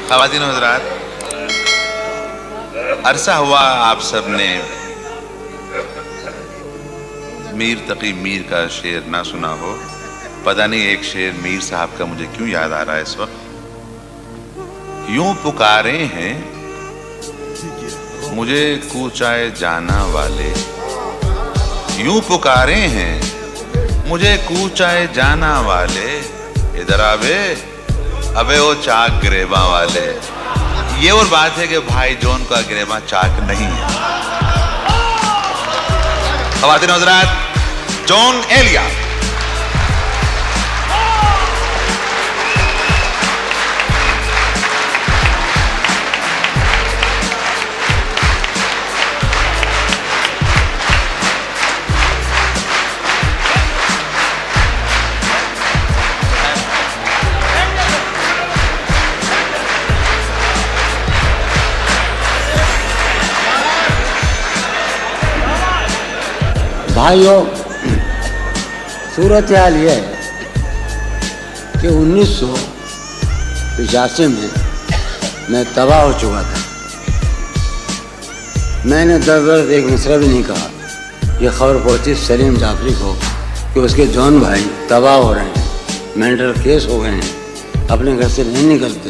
ख़वातीन और हज़रात, अरसा हुआ आप सब ने मीर तकी मीर का शेर ना सुना हो। पता नहीं एक शेर मीर साहब का मुझे क्यों याद आ रहा है इस वक्त। यूं पुकारे हैं मुझे कूचाए जाना वाले, यूं पुकारे हैं मुझे कूचाए जाना वाले, इधर आवे अबे वो चाक गिरेबा वाले। ये और बात है कि भाई जॉन का गिरेबा चाक नहीं है। ख़वातीन और हज़रात, जॉन एलिया। भाइयों, सूरत हाल यह है कि 1985 में मैं तबाह हो चुका था। मैंने दर्द एक मिसरा भी नहीं कहा। यह खबर पहुंची सलीम जाफरी को कि उसके जॉन भाई तबाह हो रहे हैं, मेंटल केस हो गए हैं, अपने घर से नहीं निकलते,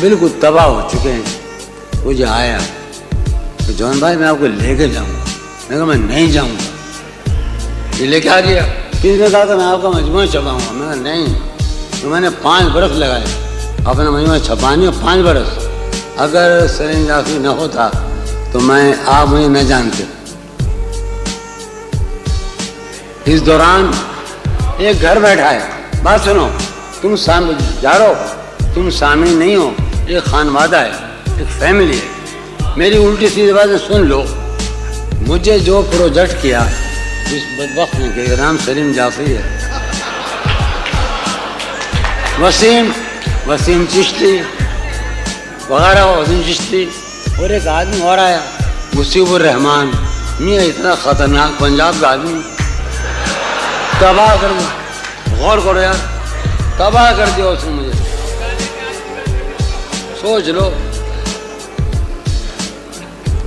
बिल्कुल तबाह हो चुके हैं। मुझे आया कि जॉन भाई मैं आपको लेके जाऊँगा। मैं कहा मैं नहीं जाऊँगा। ये लेके आ गया। किसने कहा था मैं आपका मजमूआ छपाऊँगा? मैं कहा नहीं। तो मैंने 5 बरस लगाए अपना मजमूआ छपाने में। 5 बरस। अगर सलीम जाफरी न होता तो आप मुझे न जानते। इस दौरान एक घर बैठा है। बात सुनो, तुम सामने जा रहे हो, तुम सामने नहीं हो। एक खानवादा है, एक फैमिली है। मेरी उल्टी सीधी बातें सुन लो। मुझे जो प्रोजेक्ट किया इस बदबख्त ने, के नाम सलीम जाफरी है, वसीम चिश्ती वगैरह, वसीम चिश्ती और एक आदमी और आया मुसीबुर रहमान। मियाँ इतना ख़तरनाक पंजाब का आदमी, तबाह कर दिया। गौर करो यार, तबाह कर दिया उसने मुझे। सोच लो।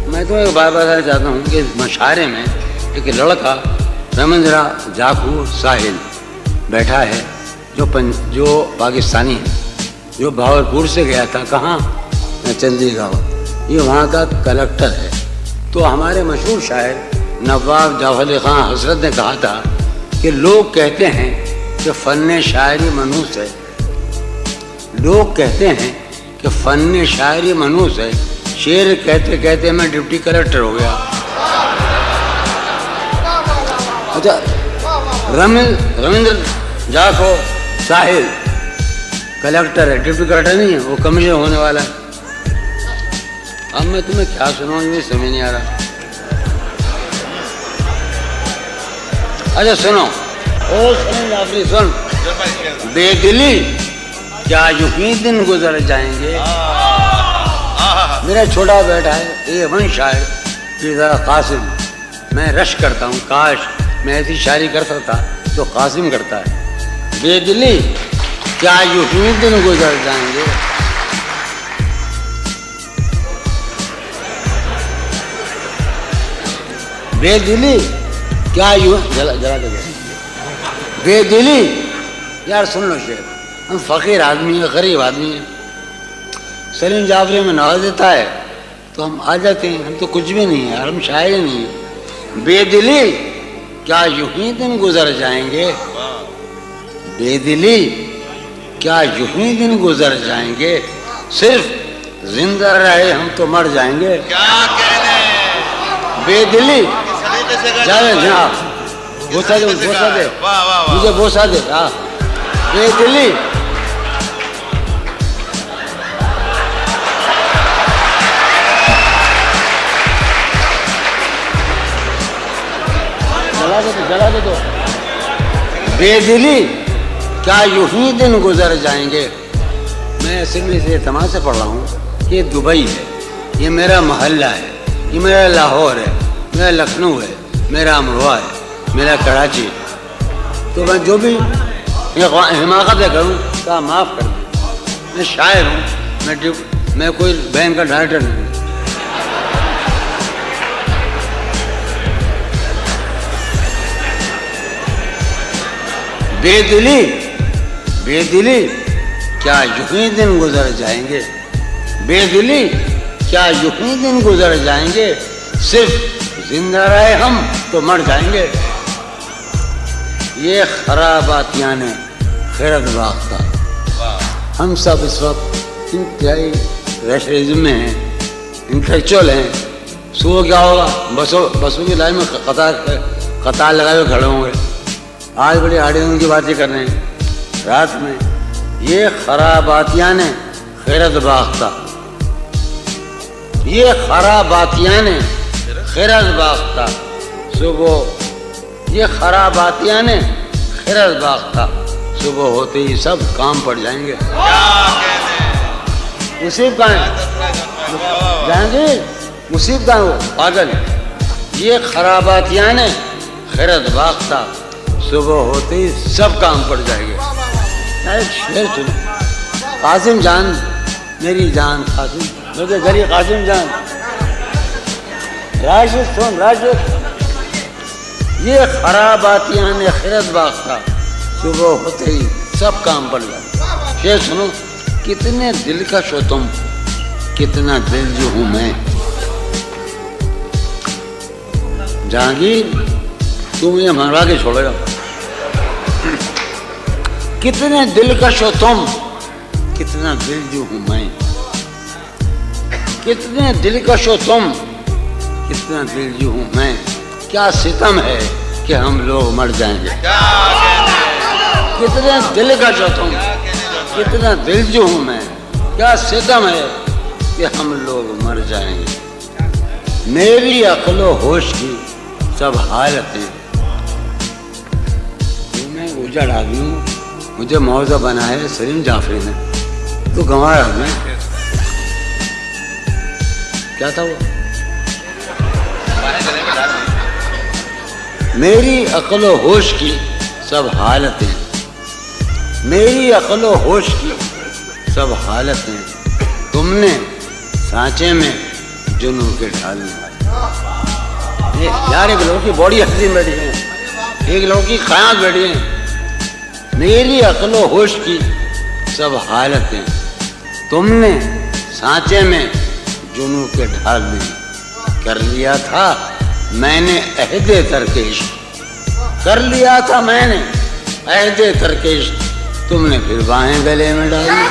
मैं तो एक बात बताना चाहता हूँ कि मशारे में एक लड़का रविंद्र जाखू साहिल बैठा है, जो पाकिस्तानी है, जो भावलपुर से गया था। कहाँ? चंडीगढ़। ये वहाँ का कलेक्टर है। तो हमारे मशहूर शायर नवाब जाफर अली खान हजरत ने कहा था कि लोग कहते हैं कि फ़न शायरी मनहूस है। लोग कहते हैं कि फ़न शायरी मनहूस है। शेर कहते कहते मैं डिप्टी कलेक्टर हो गया। अच्छा, रविंद्र जाखो साहिल कलेक्टर है, डिप्टी कलेक्टर नहीं है, वो कमिश्नर होने वाला है। अब मैं तुम्हें क्या सुनाऊं, ये समझ नहीं आ रहा। अच्छा सुनो, ओ सुन, सुन। बेदिली क्या यूं ही दिन गुजर जाएंगे। मेरा छोटा बेटा है A1 शायर फिजा कासिम। मैं रश करता हूँ, काश मैं ऐसी शायरी कर सकता तो कासिम करता है। बेदिली क्या यूं ही दिन गुजर जाएंगे। बेदिली क्या यूं जला दे। बेदिली यार सुन लो शेर, हम फ़कीर आदमी हैं, गरीब आदमी हैं। सलीम जाफरी में नवाज देता है तो हम आ जाते हैं। हम तो कुछ भी नहीं है, हम शायर नहीं है। बेदिली क्या यूं ही दिन गुजर जाएंगे। बेदिली क्या यूं ही दिन गुजर जाएंगे। सिर्फ जिंदा रहे हम तो मर जाएंगे। क्या कहने। बेदिली जावे जनाब, बोसा दे, बोसा दे, मुझे बोसा दे। हाँ, बेदिली जला दे दो। बेदिली क्या यूं ही दिन गुजर जाएंगे। मैं असल में इसे तमाम से पढ़ रहा हूँ कि दुबई है, ये मेरा मोहल्ला है, ये मेरा लाहौर है, मेरा लखनऊ है, मेरा अमरोहा है, मेरा कराची। तो मैं जो भी हिमाकत करूँ तो माफ़ कर दूँ। मैं शायर हूँ, मैं कोई बैंक का डायरेक्टर नहीं। बेदिली बेदिली क्या यूं ही दिन गुजर जाएंगे, बेदिली क्या यूं ही दिन गुजर जाएंगे, सिर्फ जिंदा रहे हम तो मर जाएंगे। ये खराबातियाँ ने खैरत बाख्ता। हम सब इस वक्त इंतहाई रैशरिज्म में हैं, इंटेलेक्चुअल हैं। सुबह क्या होगा, बसों की लाइन में कतार लगाए हुए खड़े होंगे, आज बड़ी आड़ियों की बातें कर रहे हैं। रात में ये खराबातियाँ ने खैरत बाख्ता, ये खराबातियाँ ने खैरत बाख्ता। सुबह ये खराबातियाँ ने खैरत बाख्ता, सुबह होते ही सब काम पड़ जाएंगे। मुसीब का जाएंगे, मुसीब का वो पागल। ये खराबातियाँ ने खैरत बाख्ता, सुबह होते ही सब काम पड़ जाएंगे। शेर सुनो, कासिम जान मेरी जान, कासिम मेरे घर ही कासिम जान, राशिद सुन राशिद। ये खराबातियाँ ने खैरत बाख्ता, सुबह होते ही सब काम पड़ जाए। शेर सुनो, कितने दिलकश हो तुम, कितना दिल जो हूं मैं। जहांगीर तू मुझे मरवा के छोड़ेगा। कितने दिलकश हो तुम, कितना दिल जो हूं मैं। कितने दिलकश हो तुम, कितना दिल जो हूं मैं। क्या सितम है कि हम लोग मर जाएंगे। कितने दिलकश हो तुम, कितना दिल जो हूं मैं। क्या सितम है कि हम लोग मर जाएंगे। मेरी अक्लो होश की सब हालतें, मैं उजड़ आदमी हूँ, मुझे मौजा बना है सलीम जाफरी ने, तो गंवार आदमी। क्या था वो, मेरी अक्लो होश की सब हालतें, मेरी अक्लो होश की सब हालतें, तुमने सांचे में जुनून के ढाल में। यार एक लोगों की बॉडी हसीन बैठी है, एक लोगों की ख्याल बैठी है। मेरी अक्लो होश की सब हालतें, तुमने सांचे में जुनून के ढाल में कर लिया था मैंने अहदे तरकेश, कर लिया था मैंने अहदे तरकेश, तुमने फिर बाहें गले में डाली।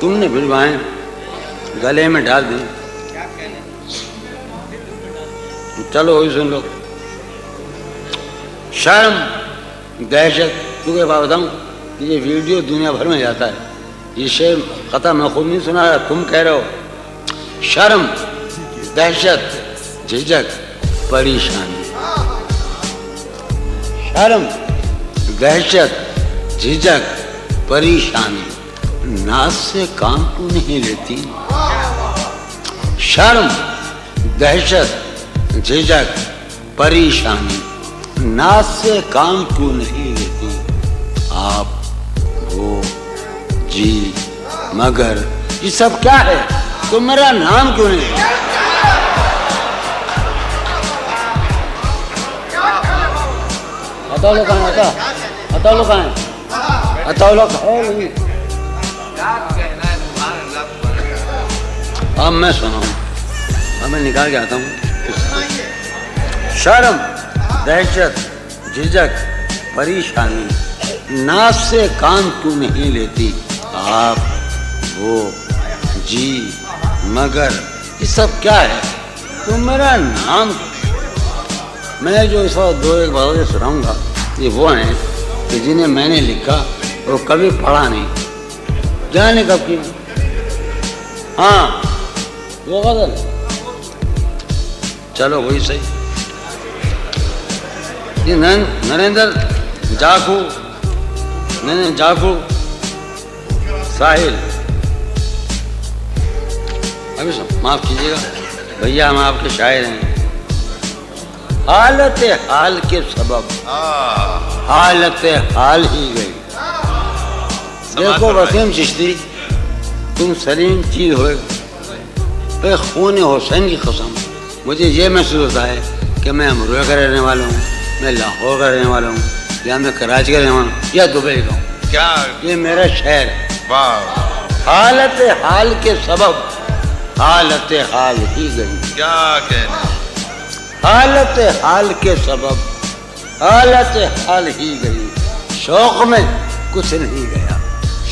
तुमने फिर बाहें गले में डाल दी। चलो वही सुन लो। शर्म दहशत, तुझे बात बताऊं कि ये वीडियो दुनिया भर में जाता है। ये शेर खता मैं खुद नहीं सुना रहा, तुम कह रहे हो। शर्म दहशत झिझक परेशानी, शर्म दहशत झिझक परेशानी, नाज से काम क्यों नहीं लेती। शर्म दहशत झिझक परेशानी, नाज से काम क्यों नहीं लेती। आप वो जी मगर ये सब क्या है, तो मेरा नाम क्यों नहीं है। बताओ लोग कहाँ है, बताओ लोग कहाँ है, बताओ लोग है नहीं। अब मैं सुनाऊं, अब मैं निकाल के आता हूँ। शर्म दहशत झिझक परेशानी, नाज से काम क्यों नहीं लेती। आप वो जी मगर ये सब क्या है, तो मेरा नाम। मैं जो इस वक्त दो एक बातें सुनाऊंगा ये वो हैं कि जिन्हें मैंने लिखा और कभी पढ़ा नहीं, जाने कब की। हाँ वो गजल, चलो वही सही। ये नरेंद्र जाखू, नरेंद्र जाखू साहिल, अभी माफ कीजिएगा भैया, हम आपके शायर हैं। हालत हाल के सबब हालत हाल ही गई। देखो वसीम चिश्ती, तुम सलीम चीज हो, खून हुसैन की कसम, मुझे ये महसूस होता है कि मैं अमरोहा का रहने वाला हूँ, मैं लाहौर का रहने वाला हूँ, या मैं कराची का रहने वाला हूँ, या दुबई का हूँ। क्या ये मेरा शहर है। वाह, हालत हाल के सबब हालत हाल ही गई। क्या कहने, हालत हाल के सबब हालत हाल ही गई। शौक में कुछ नहीं गया,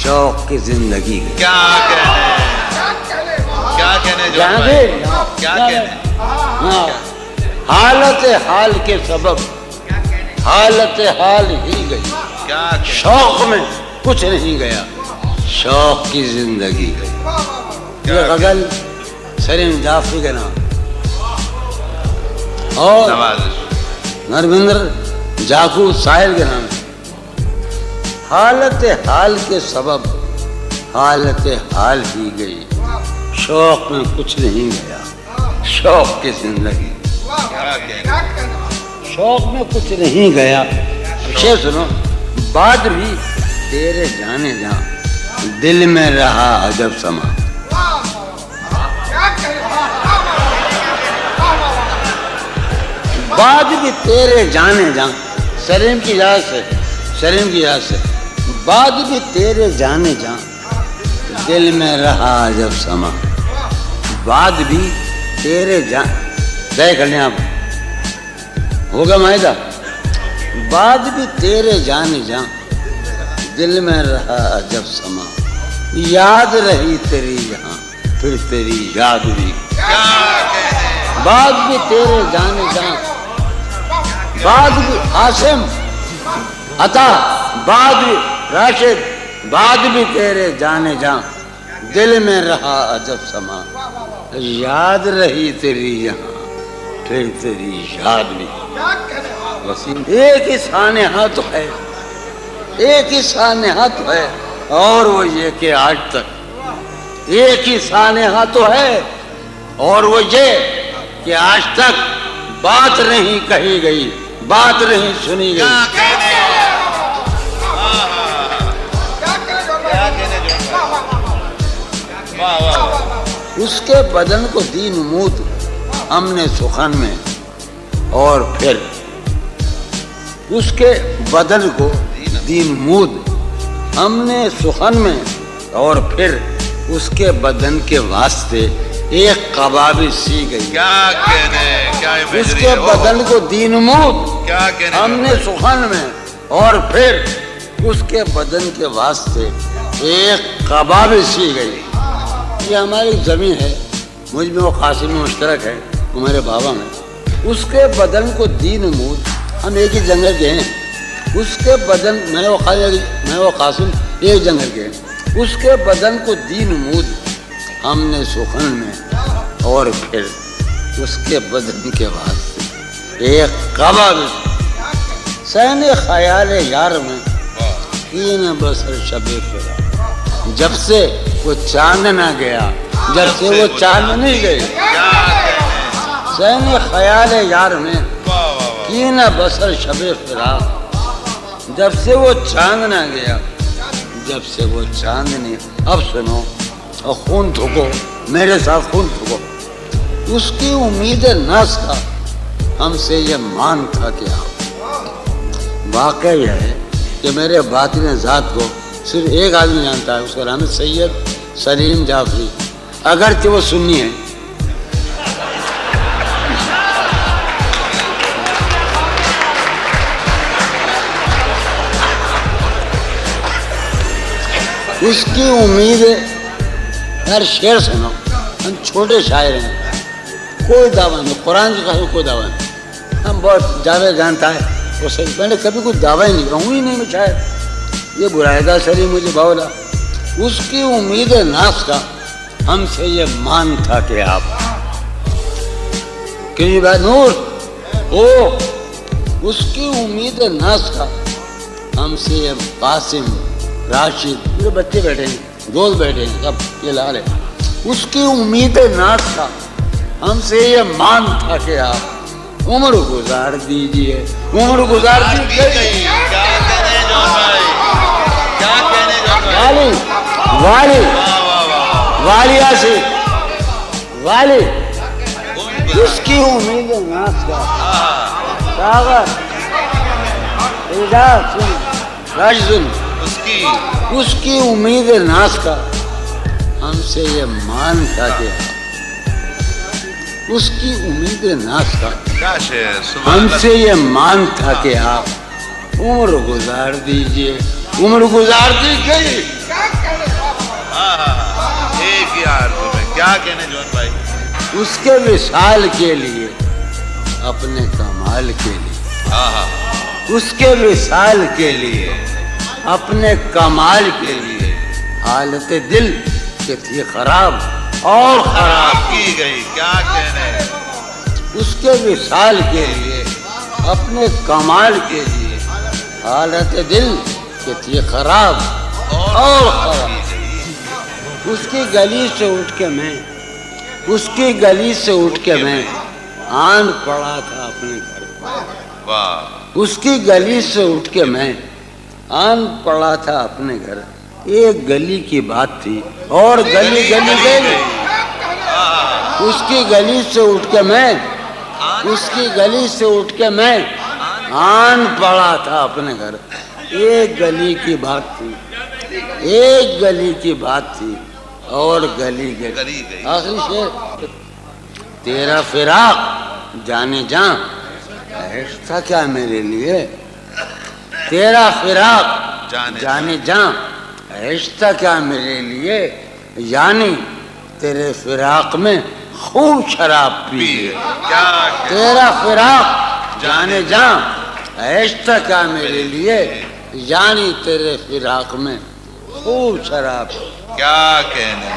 शौक की जिंदगी गई। क्या कहने, क्या कहने जो जाने क्या कहने। हाँ, हालत हाल के सबब हालत हाल ही गई। क्या कहने, शौक में कुछ नहीं गया, शौक की जिंदगी गई। ये गजल सलीम जाफरी के नाम और नवाज़िश नरविंद्र जाकू साहिल के नाम है। हालत हाल के सबब हालत हाल ही गई, शौक में कुछ नहीं गया, शौक की जिंदगी। क्या कहने, शौक में कुछ नहीं गया। शेर सुनो, बाद भी तेरे जाने जा, दिल में रहा अजब समा। बाद भी तेरे जाने जा, सलीम की याद से, सलीम की याद से, बाद भी तेरे जाने जा, दिल में रहा अजब समा। बाद भी तेरे तय कर लें आप, होगा मायदा। बाद भी तेरे जाने जा, दिल में रहा अजब समा। याद रही तेरी यहाँ, फिर तेरी याद भी। क्या कहने, बाद भी तेरे जाने जा, बाद भी आसिम अता, बाद भी राशिद, बाद भी तेरे जाने जा, दिल में रहा अजब समा। याद रही तेरी यहाँ, फिर तेरी याद भी। वसीम, एक ही सानेहा तो है, एक ही सानेहा तो है, और वो ये कि आज तक एक ही सानेहा तो है, और वो ये कि आज तक बात नहीं कही गई, बात नहीं सुनी क्या गई। कहने, क्या कहने जो, वाह वाह, उसके बदन को दी नमूद हमने सुखन में, और फिर उसके बदन को दी नमूद हमने सुखन में, और फिर उसके बदन के वास्ते एक कबाबी सी गई। क्या कहने, क्या इमेजरी उसके है, बदन को दी नमूद क्या कहने हमने सुखन में, और फिर उसके बदन के वास्ते एक कबाब सी गई। ये हमारी जमीन है, मुझ में वो कासिम में मुश्तरक है, वो मेरे बाबा में। उसके बदन को दी नमूद, हम एक ही जंगल के हैं। उसके बदन, मैं वो कासिम एक जंगल के हैं। उसके बदन को दी नमूद हमने सुखन में, और फिर उसके बदन के वास्ते एक कबाब। सैने ख्याल यार में कीन बसर शबे फिरा, जब से वो चांद ना गया, जब से वो चांद नहीं गई। सैने ख्याल यार में कीन बसर शबे फिरा, जब से वो चांद ना गया, जब से वो चांद नहीं। अब सुनो, और खून थूको, मेरे साथ खून थूको। उसकी उम्मीद नास था, हमसे ये मान था कि आप। वाकई है कि मेरे बातिन ज़ात को सिर्फ एक आदमी जानता है, उसका नाम है सैयद सलीम जाफरी, अगरचे वो सुन्नी है। उसकी उम्मीद यार, शेर सुनो, हम छोटे शायर हैं, कोई दावा नहीं, कुरान की कसम कोई दावा नहीं। हम बहुत जावेद जानता है वो सही, मैंने कभी कोई दावा ही नहीं, रहूँ ही नहीं मैं शायर। ये बुरायदा सली मुझे बावला। उसकी उम्मीद नाश का हमसे ये मान था कि आप कि बात नूर ओ, उसकी उम्मीद नाश का हमसे ये कासिम राशिद, पूरे बच्चे बैठे हैं, दोस्त बैठे हैं, सब ये लाल है। उसकी उम्मीद नाश था हमसे ये मान था कि आप उम्र गुजार दीजिए, उम्र गुजार दी गई। क्या कहने जॉन भाई, क्या कहने जॉन भाई। वाली वाली वाह वाह वाह। वालिया से वाली उम्र उसकी उम्मीद नाश का हाँ, सागर राज सुन, उसकी उम्मीद नाश का हमसे ये मान था कि उसकी उम्मीद नाश का क्या शेर, सुभान हमसे ये मान था कि आप उम्र गुजार दीजिए, उम्र गुजार दी गई। एक ही हार तुम्हें, क्या कहने जॉन भाई। उसके विशाल के लिए, अपने कमाल के लिए, उसके विशाल के लिए, अपने कमाल के लिए हालत दिल के थी खराब और खराब की गई। क्या कहने, उसके विशाल के लिए, अपने कमाल के लिए हालत दिल के थी खराब और खराब। उसकी गली से उठ के मैं, उसकी गली से उठ के मैं आन पड़ा था अपने घर। वाह। उसकी गली से उठ के मैं आन पड़ा था अपने घर। एक गली की बात थी और गली गली गई। उसकी गली से उठ के मैं, उसकी गली से उठ के मैं आन पड़ा था अपने घर। एक गली की बात थी, एक गली की बात थी और गली गई। आखिरी शेर, तेरा फिराक जाने जा ऐसा क्या मेरे लिए, तेरा फिराक जाने जा ऐसा क्या मेरे लिए, यानी तेरे फिराक में खूब शराब पी। क्या तेरा फिराक जाने जा ऐसा क्या मेरे लिए, यानी तेरे फिराक में खूब शराब। क्या कहने।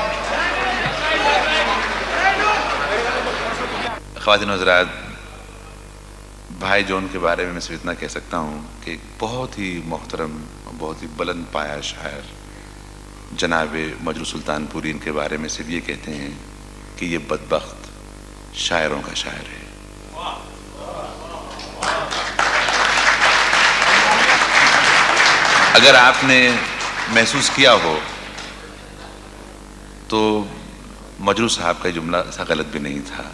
ख्वातीन हज़रात, भाई जॉन के बारे में मैं सिर्फ इतना कह सकता हूँ कि एक बहुत ही मोहतरम, बहुत ही बुलंद पाया शायर जनाब मजरू सुल्तानपुरी इनके बारे में सिर्फ ये कहते हैं कि ये बदबख्त शायरों का शायर है। अगर आपने महसूस किया हो तो मजरू साहब का जुमला ऐसा गलत भी नहीं था।